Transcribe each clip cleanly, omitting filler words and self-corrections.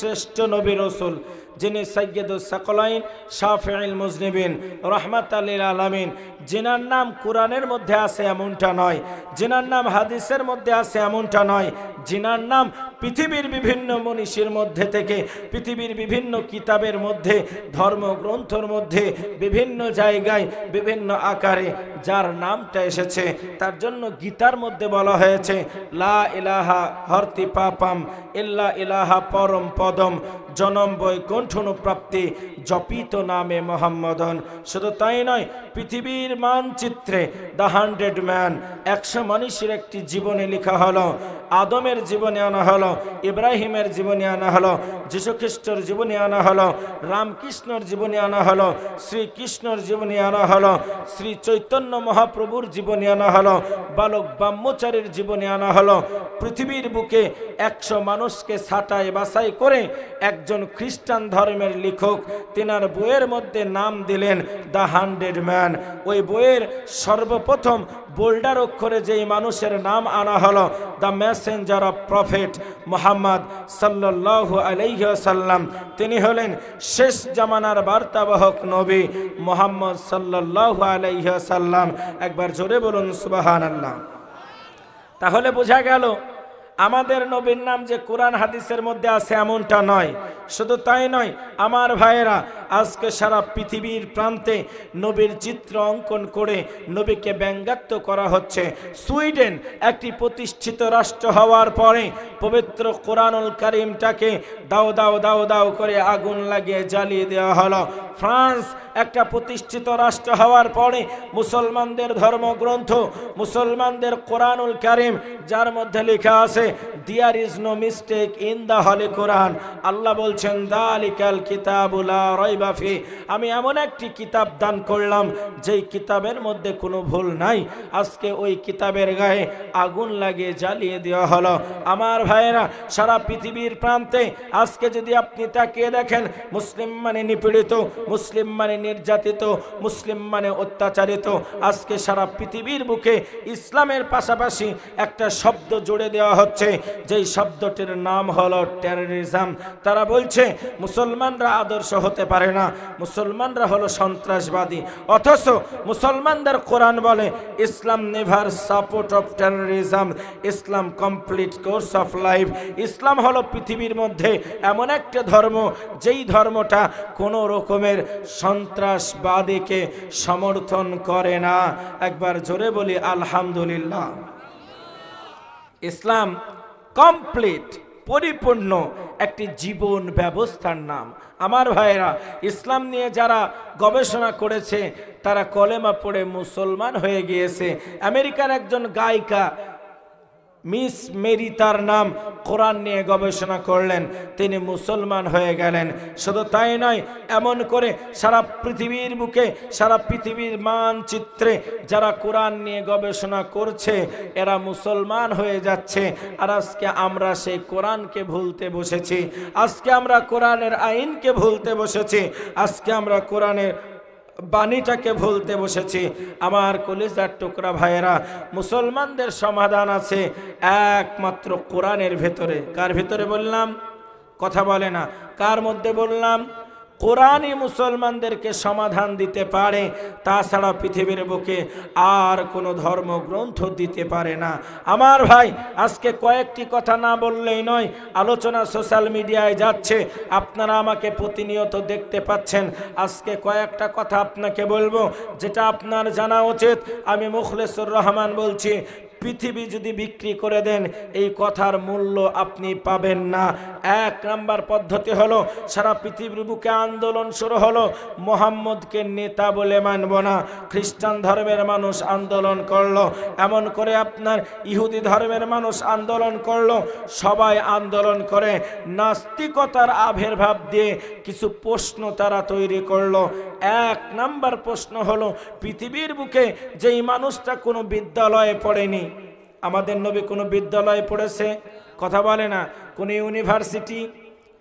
শ্রেষ্ঠ নবী রাসূল, যিনি সাইয়্যিদুস সাকলাইন শাফিউল মুজনিবিন রাহমাতাল লিল আলামিন, যিনার নাম কোরআনের মধ্যে আছে এমনটা নয়, যিনার নাম হাদিসের মধ্যে আছে এমনটা নয়, যিনার নাম পৃথিবীর বিভিন্ন মনীষীর মধ্যে থেকে, পৃথিবীর বিভিন্ন কিতাবের মধ্যে, ধর্মগ্রন্থের মধ্যে, বিভিন্ন জায়গায় বিভিন্ন আকারে যার নামটা এসেছে, তার জন্য গীতার মধ্যে বলা হয়েছে লা ইলাহা হরতি পাপাম ইল্লা ইলাহা পরম পদম জনম বৈকুণ্ঠনুপ্রাপ্তি জপিত নামে মোহাম্মদন। শুধু তাই নয়, পৃথিবীর মানচিত্রে দ্য 100 ম্যান, 100 মানুষের একটি জীবনে লেখা হলো, আদমের জীবনে আনা হলো, ইব্রাহিমের জীবনে আনা হলো, যীশুখ্রিস্টের জীবনে আনা হলো, রামকৃষ্ণর জীবনে আনা হলো, শ্রীকৃষ্ণর জীবনে আনা হলো, শ্রী চৈতন্য মহাপ্রভুর জীবনে আনা হলো, বালক ব্রহ্মচারীর জীবনে আনা হলো। পৃথিবীর বুকে 100 মানুষকে ছাঁটাই বাছাই করে একজন খ্রিস্টান ধর্মের লেখক তিনার বইয়ের মধ্যে নাম দিলেন দ্য 100 ম্যান। ওই বইয়ের সর্বপ্রথম বোল্ডার অক্ষরে যেই মানুষের নাম আনা হলো, the Messenger of prophet Muhammad সাল্লাল্লাহু আলাইহি ওয়াসাল্লাম, তিনি হলেন শেষ জামানার বার্তাবাহক নবী মুহাম্মদ সাল্লাল্লাহু আলাইহি ওয়াসাল্লাম। একবার জোরে বলুন সুবহানাল্লাহ। তাহলে বোঝা গেল আমাদের নবীর নাম যে কোরআন হাদিসের মধ্যে আছে এমনটা নয়। শুধু তাই নয় আমার ভাইয়েরা, আজকে সারা পৃথিবীর প্রান্তে নবীর চিত্র অঙ্কন করে নবীকে ব্যঙ্গাত্ম করা হচ্ছে। সুইডেন একটি প্রতিষ্ঠিত রাষ্ট্র হওয়ার পরে পবিত্র কোরআনুল কারীমটাকে দাও দাও দাও দাও করে আগুন লাগিয়ে জ্বালিয়ে দেওয়া হলো। ফ্রান্স একটা প্রতিষ্ঠিত রাষ্ট্র হওয়ার পরে মুসলমানদের ধর্মগ্রন্থ, মুসলমানদের কোরআনুল কারীম, যার মধ্যে লেখা আছে there is no mistake in the holy Quran, আল্লাহ বলছেন যালিকাল কিতাবু লা রাইবা ফি, আমি এমন একটি কিতাব দান করলাম যেই কিতাবের মধ্যে কোনো ভুল নাই। আজকে ওই কিতাবের গায়ে আগুন লাগিয়ে জ্বালিয়ে দেওয়া হলো। আমার ভাইয়েরা, সারা পৃথিবীর প্রান্তে আজকে যদি আপনি তাকিয়ে দেখেন, মুসলিম মানে নিপীড়িত, মুসলিম মানে নির্যাতিত, মুসলিম মানে অত্যাচারিত। আজকে সারা পৃথিবীর বুকে ইসলামের পাশাপাশি একটা শব্দ জুড়ে দেওয়া হচ্ছে, যেই শব্দটির নাম হলো টেররিজম। তারা বলছে মুসলমানরা আদর্শ হতে পারে না, মুসলমানরা হলো সন্ত্রাসবাদী, অথচ মুসলমানদের কোরআন বলে Islam never support of terrorism, Islam complete course of life. ইসলাম হলো পৃথিবীর মধ্যে এমন একটা ধর্ম যেই ধর্মটা কোনো রকমের সন্ত্রাসবাদীকে সমর্থন করে না। একবার জোরে বলি আলহামদুলিল্লাহ। ইসলাম কমপ্লিট, পরিপূর্ণ একটি জীবন ব্যবস্থার নাম। আমার ভাইরা, ইসলাম নিয়ে যারা গবেষণা করেছে তারা কলেমা পড়ে মুসলমান হয়ে গিয়েছে। আমেরিকার একজন গায়িকা মিস মেরি, তার নাম, কোরআন নিয়ে গবেষণা করলেন, তিনি মুসলমান হয়ে গেলেন। শুধু তাই নয়, এমন করে সারা পৃথিবীর বুকে, সারা পৃথিবীর মানচিত্রে যারা কোরআন নিয়ে গবেষণা করছে এরা মুসলমান হয়ে যাচ্ছে। আর আজকে আমরা সেই কোরআনকে ভুলতে বসেছি, আজকে আমরা কোরআনের আইনকে ভুলতে বসেছি, আজকে আমরা কোরআনের বাণীটাকে ভুলতে বসেছি। আমার কলিজার টুকরা ভাইয়েরা, মুসলমানদের সমাধান আছে একমাত্র কোরআনের ভেতরে। কার ভেতরে বললাম? কথা বলে না। কার মধ্যে বললাম? কোরআনই মুসলমানদেরকে সমাধান দিতে পারে, তাছাড়া পৃথিবীর বুকে আর কোনো ধর্মগ্রন্থ দিতে পারে না। আমার ভাই, আজকে কয়েকটি কথা না বললেই নয়, আলোচনা সোশ্যাল মিডিয়ায় যাচ্ছে, আপনারা আমাকে প্রতিনিয়ত দেখতে পাচ্ছেন। আজকে কয়েকটা কথা আপনাকে বলবো যেটা আপনার জানা উচিত। আমি মুখলেসুর রহমান বলছি, পৃথিবী যদি বিক্রি করে দেন এই কথার মূল্য আপনি পাবেন না। 1 নাম্বার পদ্ধতি হলো, সারা পৃথিবীর বুকে আন্দোলন শুরু হলো, মোহাম্মদকে নেতা বলে মানব না। খ্রিস্টান ধর্মের মানুষ আন্দোলন করলো, এমন করে আপনার ইহুদি ধর্মের মানুষ আন্দোলন করলো, সবাই আন্দোলন করে নাস্তিকতার আবির্ভাব দিয়ে কিছু প্রশ্ন তারা তৈরি করলো। 1 নাম্বার প্রশ্ন হলো, পৃথিবীর বুকে যেই মানুষটা কোনো বিদ্যালয়ে পড়েনি, আমাদের নবী কোনো বিদ্যালয়ে পড়েছে? কথা বলে না। কোনো ইউনিভার্সিটি,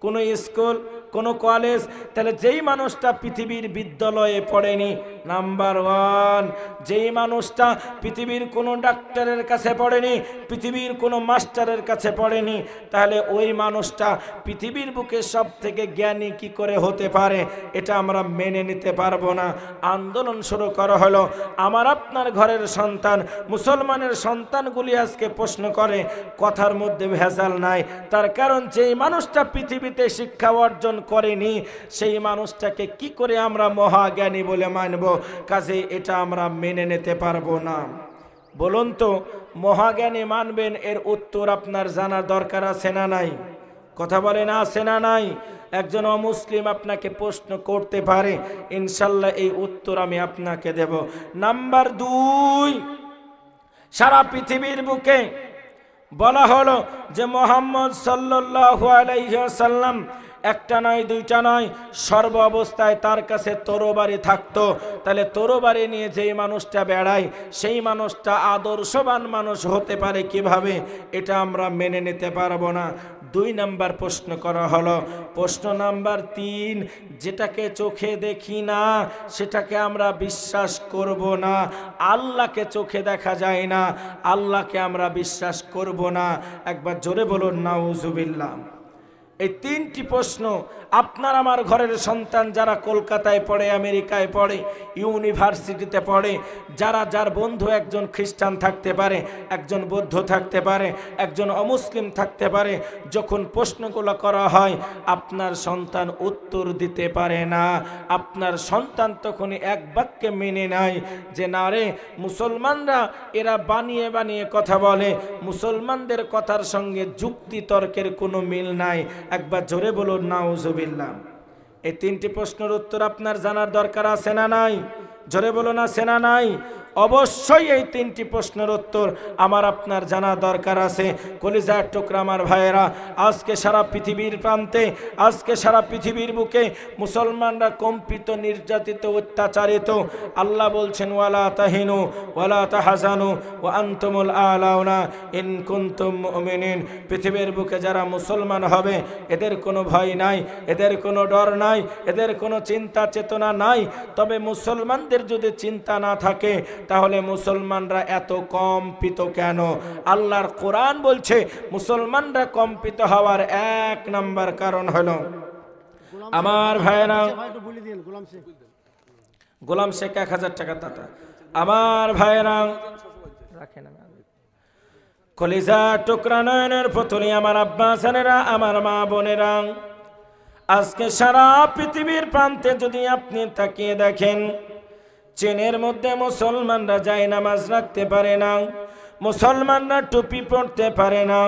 কোনো স্কুল, কোনো কলেজ? তাহলে যেই মানুষটা পৃথিবীর বিদ্যালয়ে পড়েনি নাম্বার ওয়ান, যেই মানুষটা পৃথিবীর কোনো ডাক্তারের কাছে পড়েনি, পৃথিবীর কোনো মাস্টারের কাছে পড়েনি, তাহলে ওই মানুষটা পৃথিবীর বুকে সব থেকে জ্ঞানী কি করে হতে পারে? এটা আমরা মেনে নিতে পারবো না। আন্দোলন শুরু করা হলো। আমার আপনার ঘরের সন্তান, মুসলমানের সন্তানগুলি আজকে প্রশ্ন করে, কথার মধ্যে ভেজাল নাই। তার কারণ যেই মানুষটা পৃথিবীতে শিক্ষা অর্জন করেনি, সেই মানুষটাকে কি করে আমরা মহাজ্ঞানী বলে মানব? কাজে এটা আমরা মেনে নিতে পারবো না। বলুন তো, মহাজ্ঞানী মানবেন, এর উত্তর আপনার জানার দরকার আছে না নাই? কথা বলে না, আছে না নাই? একজন অমুসলিম আপনাকে প্রশ্ন করতে পারে, ইনশাল্লাহ এই উত্তর আমি আপনাকে দেব। নাম্বার দুই, সারা পৃথিবীর বুকে বলা হলো যে মুহাম্মদ সাল্লাল্লাহু আলাইহি ওয়াসাল্লাম একটা নয়, দুইটা নয়, সর্ব অবস্থায় তার কাছে তরবারি থাকতো। তাহলে তরবারি নিয়ে যেই মানুষটা বেড়ায়, সেই মানুষটা আদর্শবান মানুষ হতে পারে কিভাবে? এটা আমরা মেনে নিতে পারবো না। দুই নাম্বার প্রশ্ন করা হলো। প্রশ্ন নাম্বার তিন, যেটাকে চোখে দেখি না সেটাকে আমরা বিশ্বাস করব না। আল্লাহকে চোখে দেখা যায় না, আল্লাহকে আমরা বিশ্বাস করব না। একবার জোরে বলুন নাউজুবিল্লাহ। এই তিনটি প্রশ্ন আপনার আমার ঘরের সন্তান যারা কলকাতায় পড়ে, আমেরিকায় পড়ে, ইউনিভার্সিটিতে পড়ে, যারা যার বন্ধু একজন খ্রিস্টান থাকতে পারে, একজন বৌদ্ধ থাকতে পারে, একজন অমুসলিম থাকতে পারে, যখন প্রশ্নগুলো করা হয় আপনার সন্তান উত্তর দিতে পারে না। আপনার সন্তান তখনই এক বাক্যে মেনে নেয় যে না রে, মুসলমানরা এরা বানিয়ে বানিয়ে কথা বলে, মুসলমানদের কথার সঙ্গে যুক্তি তর্কের কোনো মিল নাই। একবার জোরে বলুন নাউজুবিল্লাহ। এই তিনটি প্রশ্নের উত্তর আপনার জানার দরকার আছে না নাই? জোরে বলুন, আছে না নাই? অবশ্যই এই তিনটি প্রশ্নের উত্তর আমার আপনার জানা দরকার আছে। কলিজার টুকরা আমার ভাইয়েরা, আজকে সারা পৃথিবীর প্রান্তে, আজকে সারা পৃথিবীর বুকে মুসলমানরা কম্পিত, নির্যাতিত, অত্যাচারিত। আল্লাহ বলছেন ওয়ালা তাহিনু ওয়ালা তাহজানু ওয়া আনতুমুল আলাউনা ইন কুনতুম মুমিনিন। পৃথিবীর বুকে যারা মুসলমান হবে এদের কোনো ভয় নাই, এদের কোনো ডর নাই, এদের কোনো চিন্তা চেতনা নাই। তবে মুসলমানদের যদি চিন্তা না থাকে তাহলে মুসলমানরা এত কম্পিত কেন? আল্লাহর কোরআন বলছে মুসলমানরা কম্পিত হওয়ার এক নাম্বার কারণ হলো, আমার ভাইয়েরা, গোলাম শেখ 1000 টাকা দাতা, আমার ভাইয়েরা রাখেন, কলিজা টুকরা নয়নের পুতুলি আমার আব্বা জানেরা, আমার মা বোনেরা, আজকে সারা পৃথিবীর প্রান্তে যদি আপনি তাকিয়ে দেখেন, চীনের মধ্যে মুসলমানরা যায় নামাজ রাখতে পারে না, মুসলমানরা টুপি পড়তে পারে না,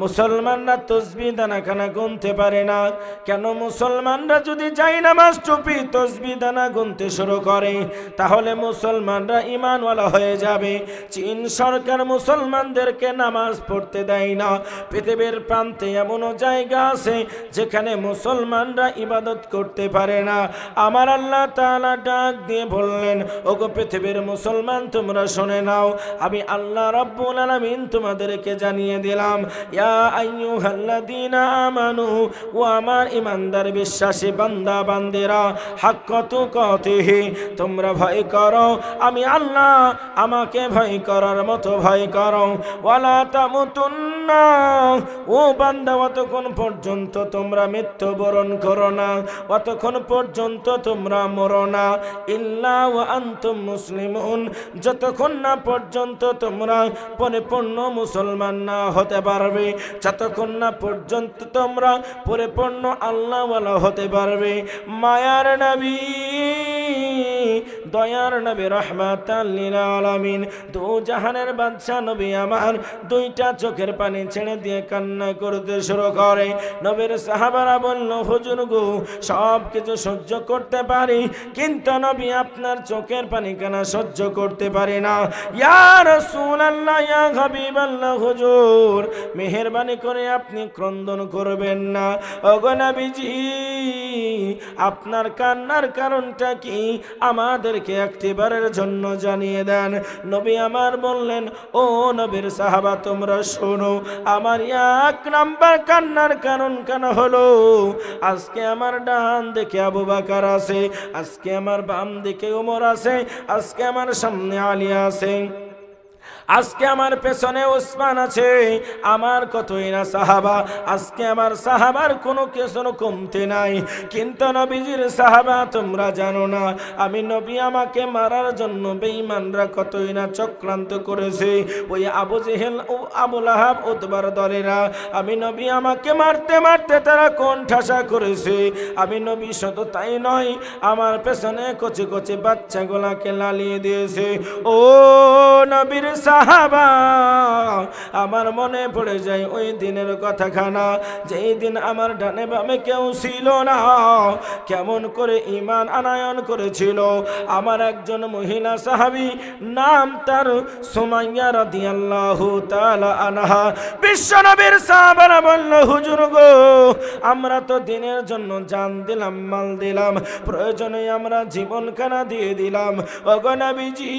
মুসলমানরা তসবিহ দানাখানা গুনতে পারে না। কেন? মুসলমানরা যদি যায় নামাজ, টুপি, তসবিহ দানা গুনতে শুরু করে তাহলে মুসলমানরা ঈমানওয়ালা হয়ে যাবে। চীন সরকার মুসলমানদেরকে নামাজ পড়তে দেয় না। পৃথিবীর প্রান্তে এমনও জায়গা আছে যেখানে মুসলমানরা ইবাদত করতে পারে না। আমার আল্লাহ তাআলা ডাক দিয়ে বললেন, ওগো পৃথিবীর মুসলমান, তোমরা শুনে নাও, আমি আল্লাহ রাব্বুল আলামিন তোমাদেরকে জানিয়ে দিলাম, ইয়া আইয়ুহাল্লাযীনা আমানু, ও আমার ঈমানদার বিশ্বাসী বান্দা বান্দিরা, হাক্কা তুকাতিহি, তোমরা ভয় করো আমি আল্লাহ, আমাকে ভয় করার মতো ভয় করো। ওয়ালা তামুতুন্না, ও বান্দা, অতক্ষণ পর্যন্ত তোমরা মৃত্যুবরণ করো না, অতক্ষণ পর্যন্ত তোমরা মরো না, ইল্লা ওয়া আনতুম মুসলিমুন, যতক্ষণ না পর্যন্ত তোমরা পরিপূর্ণ মুসলমান না হতে পারবে, যতক্ষণ না পর্যন্ত তোমরা পরিপূর্ণ আল্লাহওয়ালা হতে পারবে। মায়ার নবী, দয়ার নবী, রাহমাতাল লিল আলামিন, দু জাহানের বাদশা নবী আমার দুইটা চোখের পানি ছেড়ে দিয়ে কান্না করতে শুরু করে। নবীর সাহাবারা বলল, হুজুর গো, সব কিছু সহ্য করতে পারি, কিন্তু নবী আপনার চোখের পানি কেন সহ্য করতে পারি না? ইয়া রাসূলুল্লাহ, ইয়া হাবিবাল্লাহ, হুজুর মেহেরবানি করে আপনি ক্রন্দন করবেন না। ওগো নবীজি, আপনার কান্নার কারণটা কি আমাদেরকে দেখে একটিবারের জন্য জানিয়ে দেন। নবী আমার বললেন, ও নবীর সাহাবা তোমরা শোনো, আমার 1 নাম্বার কান্নার কারণ কেন হলো, আজকে আমার ডান দিকে আবু বকর আছে, আজকে আমার বাম দিকে ওমর আছে, আজকে আমার সামনে আলী আছে, আজকে আমার পেছনে ওসমান আছে, আমার কতই না সাহাবা, আজকে আমার সাহাবার কোনো কিছু কমতে নাই। কিন্তু নবীজির সাহাবা তোমরা জানো না, আমি নবী আমাকে মারার জন্য বেঈমানরা কতই না চক্রান্ত করেছে। ওই আবু জেহেল ও আবু লাহাব উতবার দলেরা আমি নবী আমাকে মারতে মারতে তারা কোন ঠাসা করেছে। আমি নবী শুধু তাই নয়, আমার পেছনে কচি কচি বাচ্চাগুলাকে লালিয়ে দিয়েছে। ও নবীর সাহাবা, আমার মনে পড়ে যায় ওই দিনের কথাখানা, যেই দিন আমার ডানে বামে কেউ ছিল না, কেমন করে ঈমান আনয়ন করেছিল আমার একজন মহিলা সাহাবী, নাম তার সুমাইয়া রাদিয়াল্লাহু তাআলা আনহা। বিশ্বনবীর সাহাবারা বলল, হুজুর গো, আমরা তো দিনের জন্য জান দিলাম, মাল দিলাম, প্রয়োজনে আমরা জীবনখানা দিয়ে দিলাম, ওগো নবীজি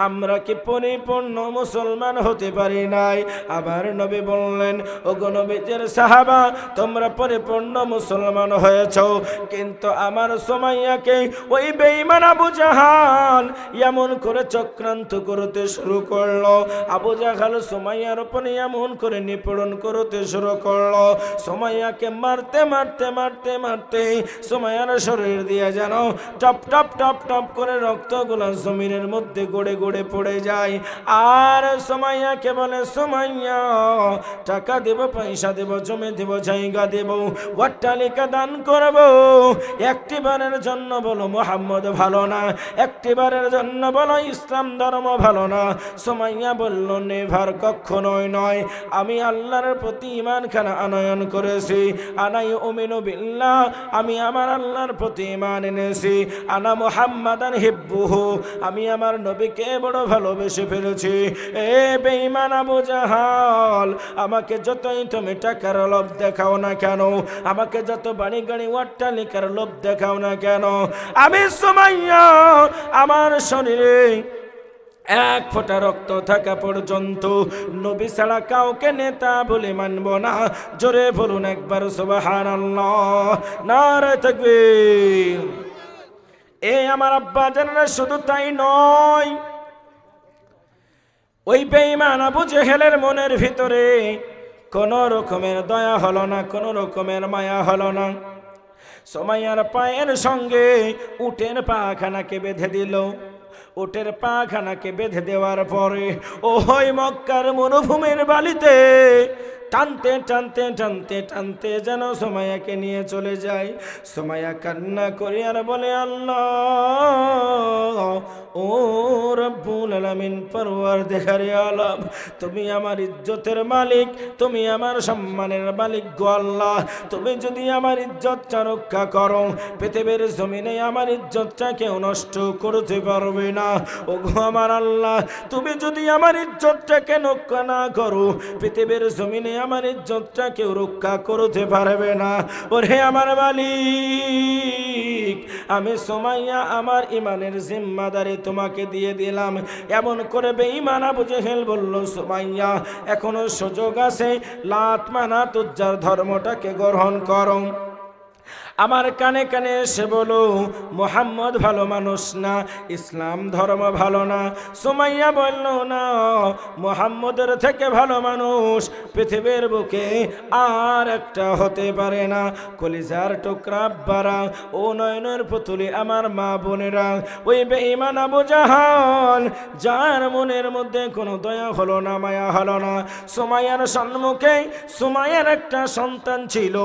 আমরা কি পরিপূর্ণ মুসলমান হতে পারি নাই? আবার নবী বললেন, ওগো নবীর সাহাবা তোমরা পরিপূর্ণ মুসলমান হয়েছো, কিন্তু আমার সুমাইয়াকে ওই বেঈমান আবু জাহাল এমন করে চক্রান্ত করতে শুরু করলো। আবু জাহাল সুমাইয়ার উপর এমন করে নিপীড়ন করতে শুরু করলো, সুমাইয়াকে মারতে মারতে মারতে মারতে সুমাইয়ার শরীর দিয়ে যেন টপ টপ টপ টপ করে রক্তগুলো জমিনের মধ্যে গড়ে গড়ে পড়ে যায়। আর সুমাইয়াকে বলে, সুমাইয়া টাকা দেব, পয়সা দেব, জমি দেব, জায়গা দেব, অট্টালিকা দান করব, একটিবারের জন্য বলো মুহাম্মদ ভালো না, একটিবারের জন্য বলো ইসলাম ধর্ম ভালো না। সুমাইয়া বলল, নেভার, কখনোই নয়, আমি আল্লাহর প্রতি ঈমান খানা আনয়ন করেছি, আনাই উমিনু বিল্লাহ, আমি আমার আল্লাহর প্রতি ঈমান এনেছি, আনা মুহাম্মাদান হিব্বুহু, আমি আমার নবীকে বড় ভালোবেসে ফেলেছি। এ বেঈমান আবু জাহাল, আমাকে যতই তুমি টাকার লোভ দেখাও না কেন, আমাকে যত বাড়ি গাড়ি অট্টালিকার লোভ দেখাও না কেন, আমি সুমাইয়া আমার শরীরে 1 ফোঁটা রক্ত থাকা পর্যন্ত নবী ছাড়া কাউকে নেতা বলে মানব না। জোরে বলুন একবার সুবহানাল্লাহ, নারে তাকবীর। এই আমার আব্বা জানেন, শুধু তাই নয়, ওই বেঈমান আবু জেহেলের মনের ভিতরে কোন রকমের দয়া হলো না, কোন রকমের মায়া হলো না। সুমাইয়ার পায়ের সঙ্গে উটের পাখানাকে বেঁধে দিল। উটের পাখানাকে বেঁধে দেওয়ার পরে ওই মক্কার মরুভূমির বালিতে টানতে টানতে টানতে টানতে যেন সুমাইয়াকে নিয়ে চলে যায়। সুমাইয়া কান্না করে আর বলে, আল্লাহ, ও রব্বুল আলামিন, পরওয়ারদিগারে আলম, তুমি আমার ইজ্জতের মালিক, তুমি আমার সম্মানের মালিক গো আল্লাহ, তুমি যদি আমার ইজ্জতটা রক্ষা করো, পৃথিবীর জমিনে আমার ইজ্জতটা কেউ নষ্ট করতে পারবে না। ও গো আমার আল্লাহ, তুমি যদি আমার ইজ্জতটাকে রক্ষা না করো, পৃথিবীর জমিনে আমার ইজ্জতটা কেউ রক্ষা করতে পারবে না। ওরে আমার মালিক, আমি সুমাইয়া আমার ইমানের জিম্মাদারি তোমাকে দিয়ে দিলাম। এমন করে বেঈমান আবু জেহেল বলল, সুমাইয়া এখনো সুযোগ আছে, লাত মানাত উজ্জার ধর্মটাকে গ্রহণ করো। আমার কানে কানে এসে বলো, মুহাম্মদ ভালো মানুষ না, ইসলাম ধর্ম ভালো না। সুমাইয়া বলল, না, মুহাম্মদের থেকে ভালো মানুষ পৃথিবীর বুকে আর একটা হতে পারে না। কলিজার টুকরা আব্বারা, ও নয়নের পুতুলি আমার মা বোনেরা, ওই বেঈমান আবু জাহাল যার মনের মধ্যে কোনো দয়া হলো না, মায়া হলো না, সুমাইয়ার সম্মুখে সুমাইয়ার একটা সন্তান ছিল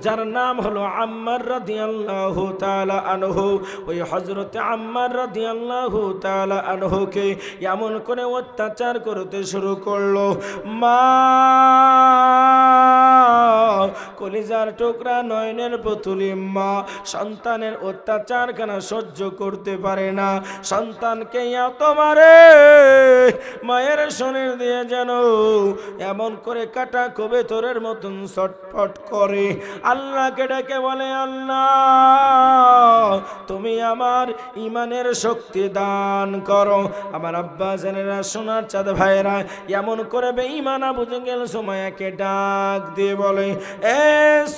যার নাম হলো আম্মার রাদিয়াল্লাহু তাআলা আনহু। ওই হযরত আম্মার রাদিয়াল্লাহু তাআলা আনহুকে এমন করে অত্যাচার করতে শুরু করলো। মা কলিজার টুকরা নয়নের পুতুলি মা সন্তানের অত্যাচার কেন সহ্য করতে পারে না, সন্তানকে এত মারে মায়ের শরীর দিয়ে যেন এমন করে কাটা কবুতরের মতন ছটফট করে। আল্লাহকে ডেকে বলে, আল্লাহ তুমি আমার ইমানের শক্তি দান করো। আমার আব্বা জানেরা, সোনার চাঁদ ভাইরা, এমন করে বেঈমান আবু জেহেল সুমাইয়াকে ডাক দিয়ে বলে, এ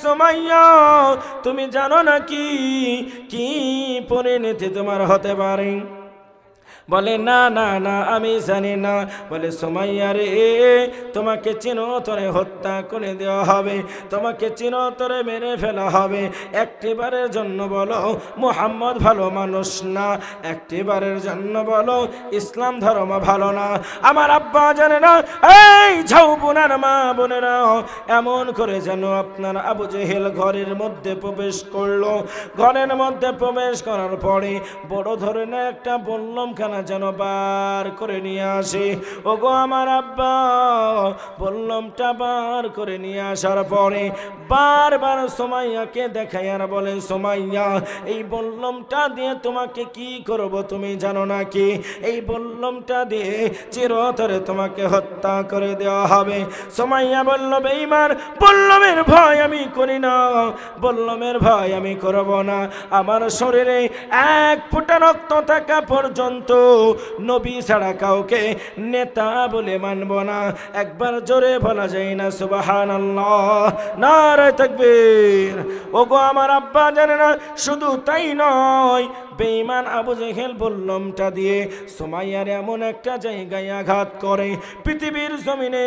সুমাইয়া তুমি জানো নাকি কি পরিণতি তোমার হতে পারে? বলে, না না না আমি জানি না। বলে, সুমাইয়া রে তোমাকে চিরতরে হত্যা করে দেওয়া হবে, তোমাকে চিরতরে মেরে ফেলা হবে। একটিবারের জন্য বলো মুহাম্মদ ভালো মানুষ না, একটিবারের জন্য বলো ইসলাম ধর্ম ভালো না। আমার আব্বা জানে না, এই ঝাউ বোনার মা বোনেরা, এমন করে যেন আপনার আবু জেহেল ঘরের মধ্যে প্রবেশ করলো। ঘরের মধ্যে প্রবেশ করার পরে বড় ধরনের একটা বললাম যেন বার করে নিয়ে আসে। ওগো আমার আব্বা বললামটা বার করে নিয়ে আসার পরে বারবার সুমাইয়াকে দেখায় আর বলে, সুমাইয়া এই বললামটা দিয়ে তোমাকে কি করব তুমি জানো নাকি? এই বললামটা দিয়ে চিরতরে তোমাকে হত্যা করে দেওয়া হবে। সুমাইয়া বলল, বেঈমান বললামের ভয় আমি করি না, বললামের ভয় আমি করব না। আমার শরীরে এক ফোঁটা রক্ত থাকা পর্যন্ত নবী ছাড়া কাউকে নেতা বলে মানব না। একবার জোরে বলা যায় না সুবহানাল্লাহ, নারে তাকবীর। ওগো আমার আব্বা জানে না, শুধু তাই নয়, বেঈমান আবু জেহেল বললামটা দিয়ে সুমাইয়ার এমন একটা জায়গায় আঘাত করে, পৃথিবীর জমিনে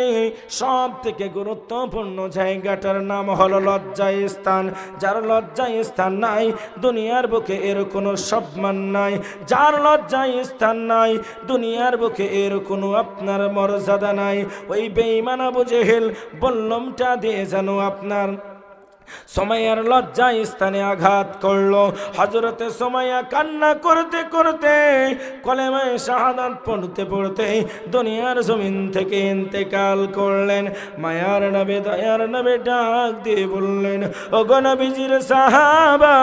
সব থেকে গুরুত্বপূর্ণ জায়গাটার নাম হলো লজ্জায় স্থান। যার লজ্জায় স্থান নাই দুনিয়ার বুকে এর কোনো সম্মান নাই, যার লজ্জায় স্থান নাই দুনিয়ার বুকে এর কোনো আপনার মর্যাদা নাই। ওই বেঈমান আবু জেহেল বললামটা দিয়ে যেন আপনার সুমাইয়ার লজ্জা স্থানে আঘাত করলো। হযরতে সুমাইয়া কান্না করতে করতে কলেমায়ে শাহাদাত পড়তে পড়তে দুনিয়ার জমিন থেকে ইন্তেকাল করলেন। মায়ার নবী দয়ার নবী ডাক দিয়ে বললেন, ওগো নবীজির সাহাবা,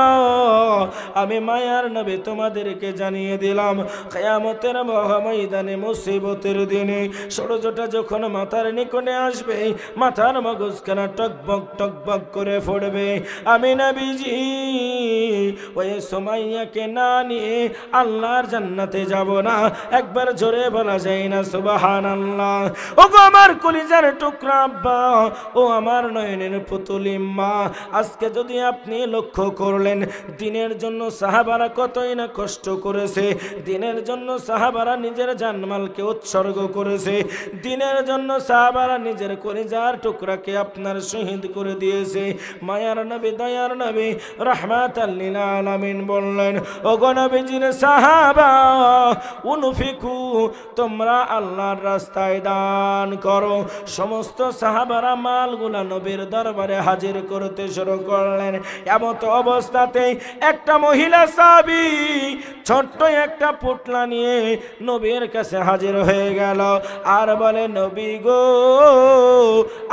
আমি মায়ার নবী তোমাদেরকে জানিয়ে দিলাম, কিয়ামতের মহাময়দানে মুসিবতের দিনে সূর্যটা যখন মাথার নিকটে আসবে, মাথার মগজখানা টকবক টকবক করে পড়বে, আমি নবীজি ওই সুমাইয়াকে না নিয়ে আল্লাহর জান্নাতে যাব না। একবার জোরে বলা যায় না সুবহানাল্লাহ। ওগো আমার কলিজার টুকরা আব্বা, ও আমার নয়নের পুতুলি মা, আজকে যদি আপনি লক্ষ্য করলেন দিনের জন্য সাহাবারা কতই না কষ্ট করেছে, দিনের জন্য সাহাবারা নিজের জানমালকে উৎসর্গ করেছে, দিনের জন্য সাহাবারা নিজের কলিজার টুকরাকে আপনার শহীদ করে দিয়েছে। মায়ার নবী দয়ার নবী রাহমাতাল লিল আলামিন বললেন, ওগো নবীজির সাহাবা, উনফিকু তোমরা আল্লাহর রাস্তায় দান করো। সমস্ত সাহাবারা মালগুলা নবীর দরবারে হাজির করতে শুরু করলেন। এমত অবস্থাতে একটা মহিলা সাহাবী ছোট্ট একটা পুটলা নিয়ে নবীর কাছে হাজির হয়ে গেল আর বলে, নবী গো,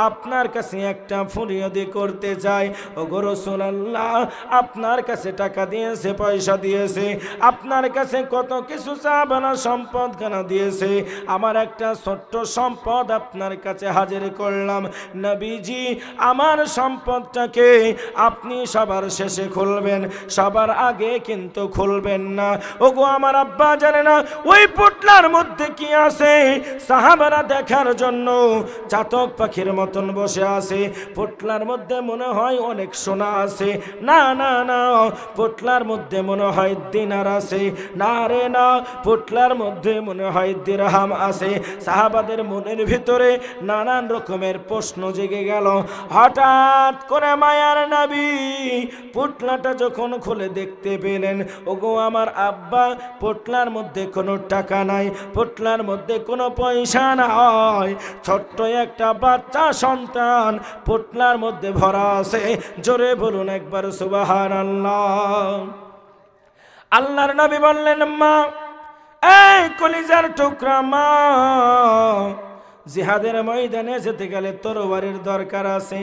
আপনার কাছে একটা ফরিয়াদি করতে চাই। ওগো রাসূলুল্লাহ, আপনার কাছে টাকা দিয়েছে, পয়সা দিয়েছে, আপনার কাছে কত কিছু সাহাবানা সম্পদ খানা দিয়েছে, আমার একটা ছোট্ট সম্পদ আপনার কাছে হাজির করলাম। নবীজি, আমার সম্পদটাকে আপনি সবার শেষে খুলবেন, সবার আগে কিন্তু খুলবেন না। ওগো আমার আব্বা জানে না ওই পুটলার মধ্যে কি আছে। সাহাবারা দেখার জন্য চাতক পাখির মতন বসে আছে। পুটলার মধ্যে মনে হয় অনেক সোনা আছে, না না না, পুটলার মধ্যে মনে হয় দিনার আছে, না রে না, পুটলার মধ্যে মনে হয় দিরহাম আছে। সাহাবাদের মনের ভিতরে নানান রকমের প্রশ্ন জেগে গেল। হঠাৎ করে মায়ার নবী পুটলাটা যখন খুলে দেখতে পেলেন, ওগো আমার আব্বা, পুটলার মধ্যে কোনো টাকা নাই, পুটলার মধ্যে কোনো পয়সা নাই, ছোট্ট একটা বাচ্চা সন্তান পুটলার মধ্যে ভরা আছে। জোরে বলুন একবার সুবহানাল্লাহ। আল্লাহর নবী বললেন, মা, এই কলিজার টুকরা মা, জিহাদের ময়দানে যেতে গেলে তরবারির দরকার আছে,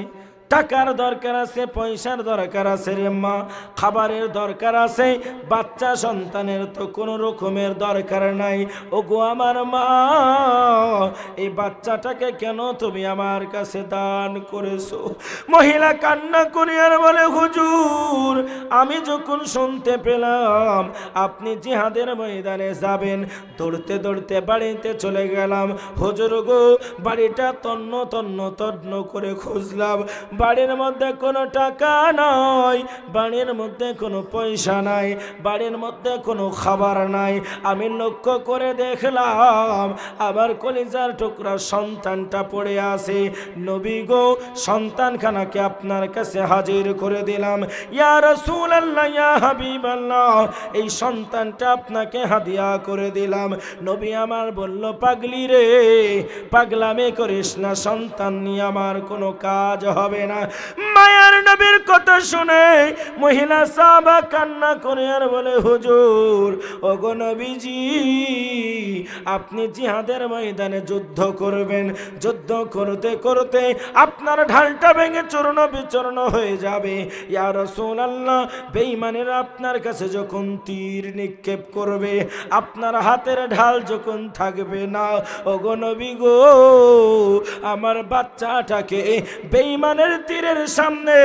টাকার দরকার আছে, পয়সার দরকার আছে রে মা, খাবারের দরকার আছে, বাচ্চা সন্তানের তো কোনো রকমের দরকার নাই। ওগো আমার মা, এই বাচ্চাটাকে কেন তুমি আমার কাছে দান করেছো? মহিলা কান্না করে আর বলে, হুজুর আমি যখন শুনতে পেলাম আপনি জিহাদের ময়দানে যাবেন, দৌড়তে দৌড়তে বাড়িতে চলে গেলাম। হুজুর গো, বাড়িটা তন্ন তন্ন তন্ন করে খুঁজলাম, বাড়ির মধ্যে কোনো টাকা নাই, বাড়ির মধ্যে কোনো পয়সা নাই, বাড়ির মধ্যে কোনো খাবার নাই। আমি লক্ষ্য করে দেখলাম আমার কলিজার টুকরা সন্তানটা পড়ে আছে। নবী গো, সন্তানখানাকে আপনার কাছে হাজির করে দিলাম। ইয়া রাসূলুল্লাহ, ইয়া হাবিবাল্লাহ, এই সন্তানটা আপনাকে হাদিয়া করে দিলাম। নবী আমার বলল, পাগলি রে, পাগলামি করিস না, সন্তান নিয়ে আমার কোনো কাজ হবে না। মায়ার নবীর কথা শুনে মহিলা সাহাবা কান্না করে আর বলে, হুজুর ওগো নবীজি, আপনি জিহাদের ময়দানে যুদ্ধ করবেন, যুদ্ধ করতে করতে আপনার ঢালটা ভেঙে চূর্ণ বিচূর্ণ হয়ে যাবে। ইয়া রাসূলুল্লাহ, বেঈমানেরা আপনার কাছে যখন তীর নিক্ষেপ করবে, আপনার হাতের ঢাল যখন থাকবে না, ওগো নবী গো, আমার বাচ্চাটাকে বেঈমানের তীরের সামনে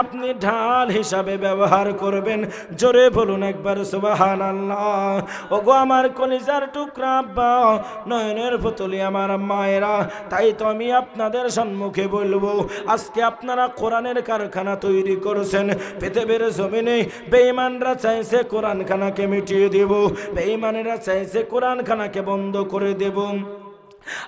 আপনি ঢাল হিসাবে ব্যবহার করবেন। জোরে বলুন একবার সুবহানাল্লাহ। ওগো আমার কলিজার টুকরা আব্বা, নয়নের পুতুলি আমার মায়েরা, তাই তো আমি আপনাদের সম্মুখে বলবো, আজকে আপনারা কোরআনের কারখানা তৈরি করেছেন পৃথিবীর জমিনে। বেঈমানরা চাইছে কোরআনখানাকে মিটিয়ে দেব, বেঈমানেরা চাইছে কোরআনখানাকে বন্ধ করে দেব।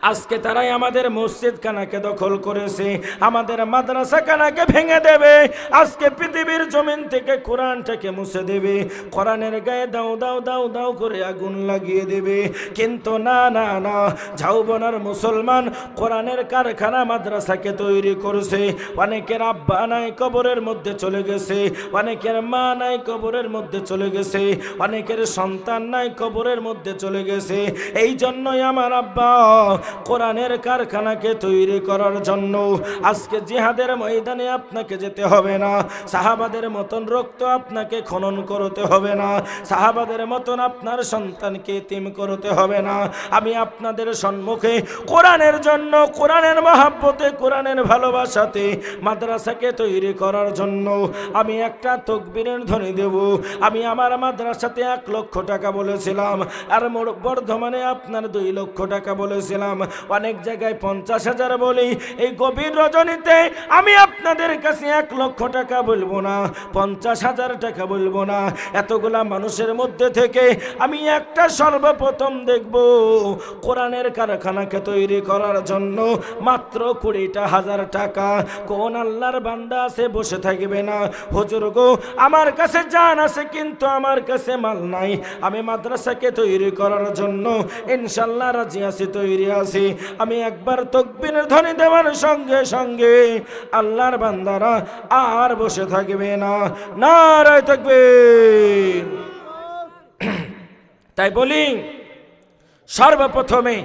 আজকে তারাই আমাদের মসজিদ খানাকে দখল করেছে, আমাদের মাদ্রাসা খানাকে ভেঙে দেবে, আজকে পৃথিবীর জমিন থেকে কোরআনটাকে মুছে দেবে, কোরআনের গায়ে দাও দাও দাও দাও করে আগুন লাগিয়ে দেবে। কিন্তু না না না, ঝাউবনার মুসলমান কোরআনের কারখানা মাদ্রাসাকে তৈরি করেছে। অনেকের আব্বা নাই, কবরের মধ্যে চলে গেছে, অনেকের মা নাই, কবরের মধ্যে চলে গেছে, অনেকের সন্তান নাই, কবরের মধ্যে চলে গেছে। এই জন্যই আমার আব্বা কোরআনের কারখানাকে তৈরি করার জন্য আজকে জিহাদের ময়দানে আপনাকে যেতে হবে না, সাহাবাদের মতন রক্ত আপনাকে খনন করতে হবে না, সাহাবাদের মতন আপনার সন্তানকে এতিম করতে হবে না। আমি আপনাদের সম্মুখে কোরআনের জন্য, কোরআনের মহাব্বতে, কোরআনের ভালোবাসাতে মাদ্রাসাকে তৈরি করার জন্য আমি একটা তাকবীরের ধ্বনি দেব। আমি আমার মাদ্রাসাতে 1 লক্ষ টাকা বলেছিলাম, আর বর্ধমানে আপনার 2 লক্ষ টাকা বলেছিলাম, অনেক জায়গায় 50,000 বলি। এই গভীর রজনীতে আমি আপনাদের কাছে 1 লক্ষ টাকা বলবো না, 50,000 টাকা বলবো না। এতগুলা মানুষের মধ্যে থেকে আমি একটা সর্বপ্রথম দেখব কোরআনের কারখানাকে তৈরি করার জন্য মাত্র 20,000 টাকা। কোন আল্লাহর বান্দা আছে বসে থাকবে না, হুজুর গো আমার কাছে জান আছে কিন্তু আমার কাছে মাল নাই, আমি মাদ্রাসাকে তৈরি করার জন্য ইনশাআল্লাহ রাজি আছি, তৈরি আছি। আমি একবার তাকবীরের ধ্বনি দেওয়ার সঙ্গে সঙ্গে আল্লাহর বান্দারা আর বসে থাকবে না। নারায়ে তাকবীর। তাই বলি, সর্বপ্রথমে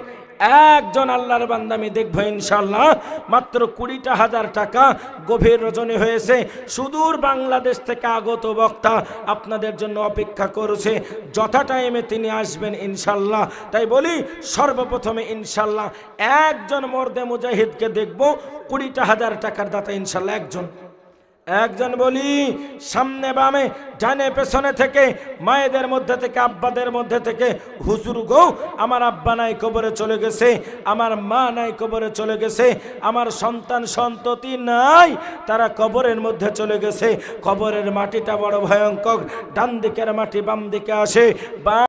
একজন আল্লাহর বান্দা আমি দেখবো ইনশাআল্লাহ, মাত্র 20,000 টাকা। গভীর রজনী হয়েছে, সুদূর বাংলাদেশ থেকে আগত বক্তা আপনাদের জন্য অপেক্ষা করছে, যথা টাইমে তিনি আসবেন ইনশাআল্লাহ। তাই বলি, সর্বপ্রথমে ইনশাআল্লাহ একজন মর্দে মুজাহিদকে দেখবো, 20,000 টাকার দাতা ইনশাআল্লাহ একজন বলি, সামনে বামে ডানে পেছনে থেকে, মায়েদের মধ্যে থেকে, আব্বাদের মধ্যে থেকে, হুজুর গো আমার আব্বা নাই, কবরে চলে গেছে, আমার মা নাই, কবরে চলে গেছে, আমার সন্তান সন্ততি নাই, তারা কবরের মধ্যে চলে গেছে। কবরের মাটিটা বড় ভয়ঙ্কর, ডান দিকের মাটি বাম দিকে আসে,